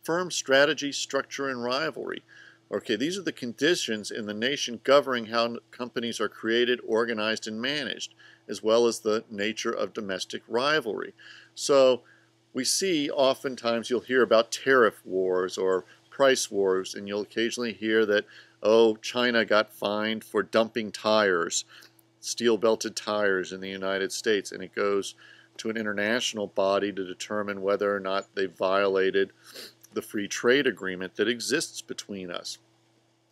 firm strategy, structure, and rivalry. Okay, these are the conditions in the nation governing how companies are created, organized, and managed, as well as the nature of domestic rivalry. So we see oftentimes you'll hear about tariff wars or price wars, and you'll occasionally hear that, oh, China got fined for dumping tires, steel-belted tires in the United States, and it goes to an international body to determine whether or not they violated the free trade agreement that exists between us.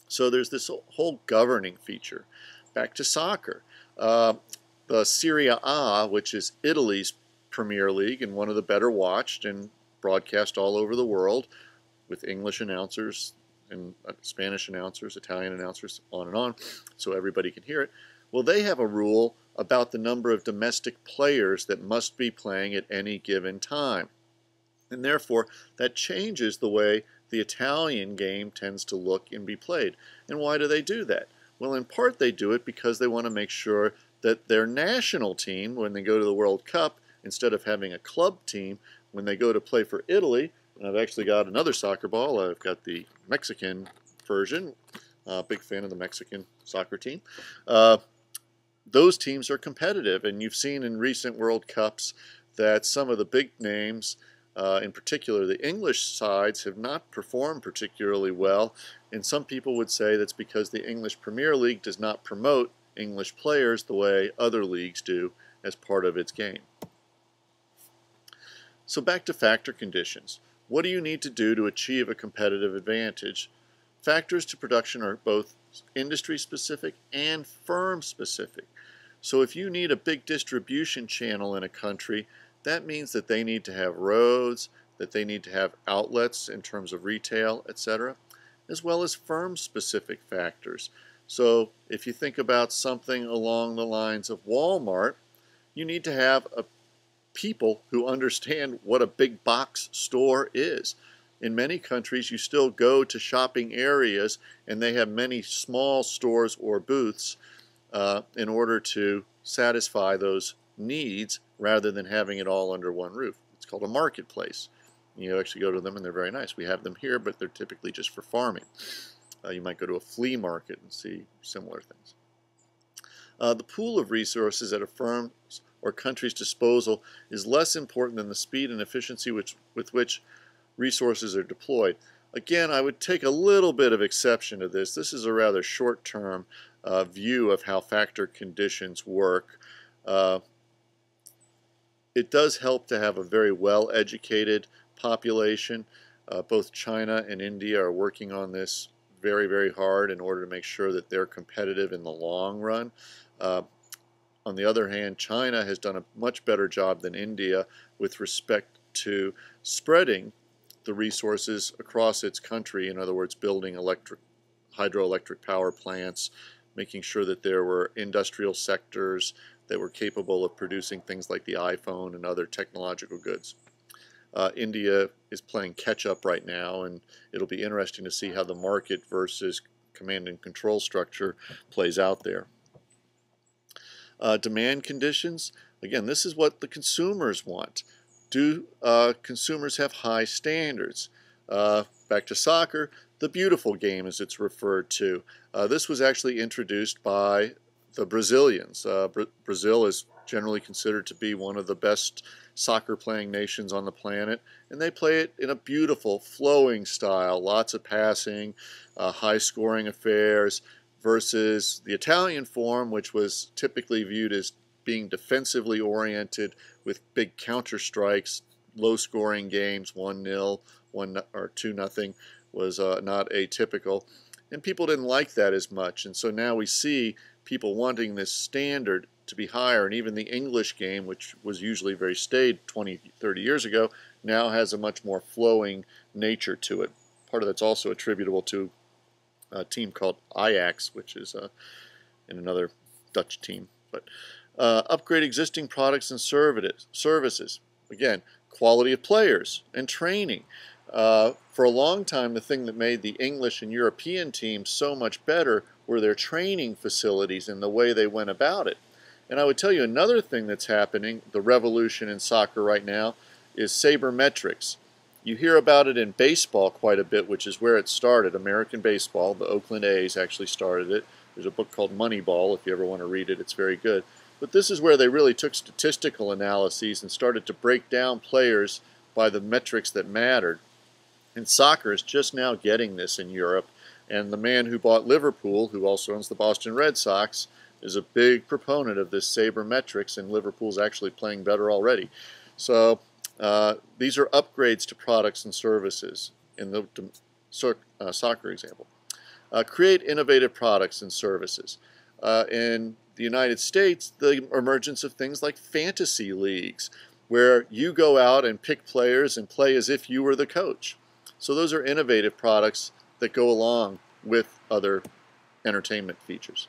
So there's this whole governing feature. Back to soccer. The Serie A, which is Italy's Premier League and one of the better watched and broadcast all over the world with English announcers and Spanish announcers, Italian announcers, on, so everybody can hear it. Well, they have a rule about the number of domestic players that must be playing at any given time. And therefore, that changes the way the Italian game tends to look and be played. And why do they do that? Well, in part they do it because they want to make sure that their national team, when they go to the World Cup, instead of having a club team, when they go to play for Italy, and I've actually got another soccer ball, I've got the Mexican version, big fan of the Mexican soccer team, those teams are competitive, and you've seen in recent World Cups that some of the big names, in particular the English sides, have not performed particularly well, and some people would say that's because the English Premier League does not promote English players the way other leagues do as part of its game. So back to factor conditions. What do you need to do to achieve a competitive advantage? Factors to production are both industry-specific and firm-specific. So if you need a big distribution channel in a country, that means that they need to have roads, that they need to have outlets in terms of retail, etc., as well as firm-specific factors. So if you think about something along the lines of Walmart, you need to have people who understand what a big box store is. In many countries, you still go to shopping areas and they have many small stores or booths in order to satisfy those needs rather than having it all under one roof. It's called a marketplace. You actually go to them and they're very nice. We have them here, but they're typically just for farming. You might go to a flea market and see similar things. The pool of resources at a firm's or country's disposal is less important than the speed and efficiency with which resources are deployed. Again, I would take a little bit of exception to this. This is a rather short-term view of how factor conditions work. It does help to have a very well-educated population. Both China and India are working on this very, very hard in order to make sure that they're competitive in the long run. On the other hand, China has done a much better job than India with respect to spreading the resources across its country. In other words, building hydroelectric power plants, making sure that there were industrial sectors that were capable of producing things like the iPhone and other technological goods. India is playing catch-up right now, and it'll be interesting to see how the market versus command and control structure plays out there. Demand conditions, again, this is what the consumers want. Do consumers have high standards? Back to soccer, the beautiful game as it's referred to. This was actually introduced by the Brazilians. Brazil is generally considered to be one of the best soccer playing nations on the planet, and they play it in a beautiful flowing style, lots of passing, high scoring affairs, versus the Italian form, which was typically viewed as being defensively oriented with big counter strikes, low scoring games, 1-0, 1 or 2-0 was not atypical, and people didn't like that as much. And so now we see people wanting this standard to be higher, and even the English game, which was usually very staid 20, 30 years ago, now has a much more flowing nature to it. Part of that's also attributable to a team called Ajax, which is in another Dutch team. But upgrade existing products and services. Again, quality of players and training. For a long time, the thing that made the English and European teams so much better were their training facilities and the way they went about it. And I would tell you another thing that's happening, the revolution in soccer right now, is sabermetrics. You hear about it in baseball quite a bit, which is where it started. American baseball, the Oakland A's actually started it. There's a book called Moneyball, if you ever want to read it, it's very good. But this is where they really took statistical analyses and started to break down players by the metrics that mattered. And soccer is just now getting this in Europe. And the man who bought Liverpool, who also owns the Boston Red Sox, is a big proponent of this sabermetrics, and Liverpool's actually playing better already. So these are upgrades to products and services in the soccer example. Create innovative products and services. In the United States, the emergence of things like fantasy leagues, where you go out and pick players and play as if you were the coach. So those are innovative products that go along with other entertainment features.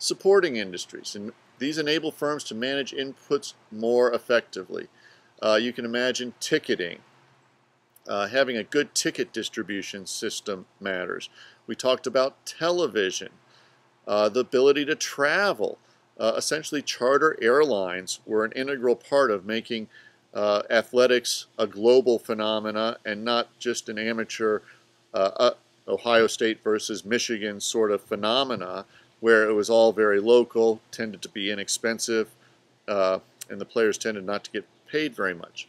Supporting industries, and these enable firms to manage inputs more effectively. You can imagine ticketing. Having a good ticket distribution system matters. We talked about television, the ability to travel. Essentially, charter airlines were an integral part of making athletics a global phenomena and not just an amateur Ohio State versus Michigan sort of phenomena where it was all very local, tended to be inexpensive, and the players tended not to get paid very much.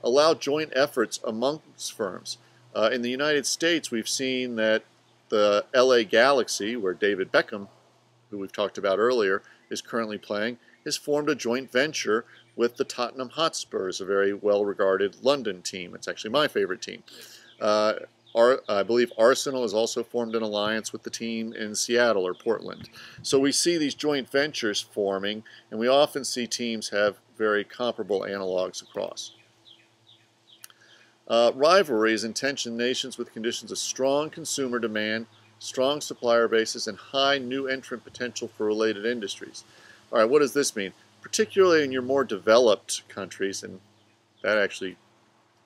Allow joint efforts amongst firms. In the United States, we've seen that the LA Galaxy, where David Beckham, who we've talked about earlier, is currently playing, has formed a joint venture with the Tottenham Hotspurs, a very well-regarded London team. It's actually my favorite team. I believe Arsenal has also formed an alliance with the team in Seattle or Portland. So we see these joint ventures forming, and we often see teams have very comparable analogs across. Rivalry is in tension nations with conditions of strong consumer demand, strong supplier bases, and high new entrant potential for related industries. All right, what does this mean? Particularly in your more developed countries, and that actually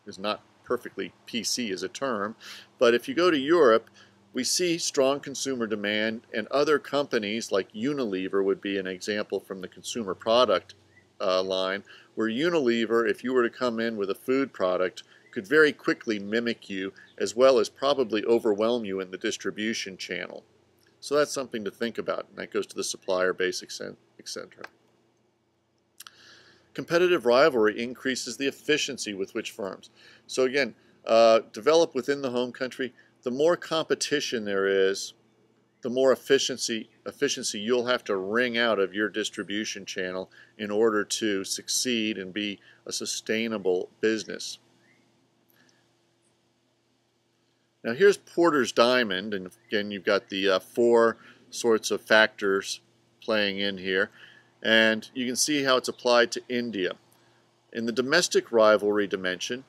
is not perfectly PC as a term, but if you go to Europe, we see strong consumer demand, and other companies like Unilever would be an example from the consumer product line, where Unilever, if you were to come in with a food product, could very quickly mimic you, as well as probably overwhelm you in the distribution channel. So that's something to think about, and that goes to the supplier base, etc. Competitive rivalry increases the efficiency with which firms. So again, develop within the home country. The more competition there is, the more efficiency you'll have to wring out of your distribution channel in order to succeed and be a sustainable business. Now here's Porter's diamond, and again you've got the four sorts of factors playing in here, and you can see how it's applied to India. In the domestic rivalry dimension,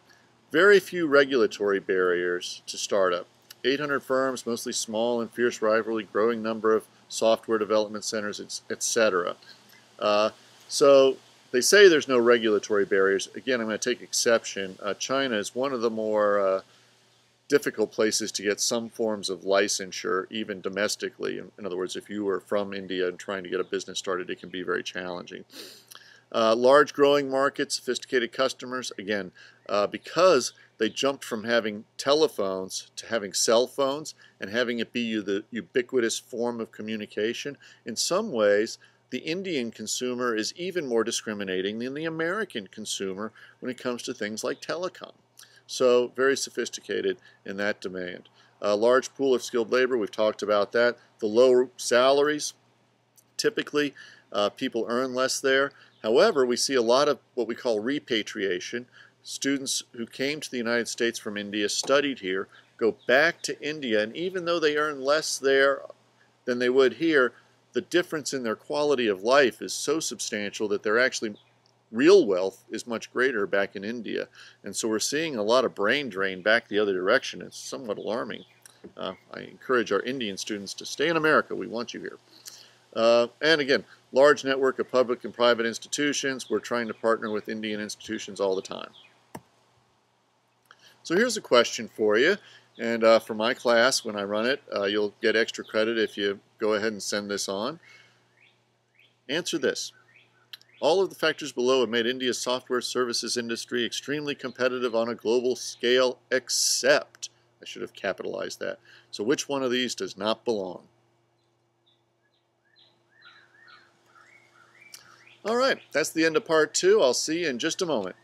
very few regulatory barriers to startup. 800 firms, mostly small and fierce rivalry, growing number of software development centers, etc. So they say there's no regulatory barriers. Again, I'm going to take exception. China is one of the more difficult places to get some forms of licensure, even domestically. In other words, if you were from India and trying to get a business started, it can be very challenging. Large growing markets, sophisticated customers, again, because they jumped from having telephones to having cell phones and having it be the ubiquitous form of communication. In some ways, the Indian consumer is even more discriminating than the American consumer when it comes to things like telecom. So very sophisticated in that demand. A large pool of skilled labor, we've talked about that. The low salaries, typically people earn less there. However, we see a lot of what we call repatriation. Students who came to the United States from India, studied here, go back to India, and even though they earn less there than they would here, the difference in their quality of life is so substantial that they're actually real wealth is much greater back in India. And so we're seeing a lot of brain drain back the other direction. It's somewhat alarming. I encourage our Indian students to stay in America. We want you here. And again, large network of public and private institutions. We're trying to partner with Indian institutions all the time. So here's a question for you. And for my class, when I run it, you'll get extra credit if you go ahead and send this on. Answer this. All of the factors below have made India's software services industry extremely competitive on a global scale, except, I should have capitalized that. So which one of these does not belong? All right, that's the end of part 2. I'll see you in just a moment.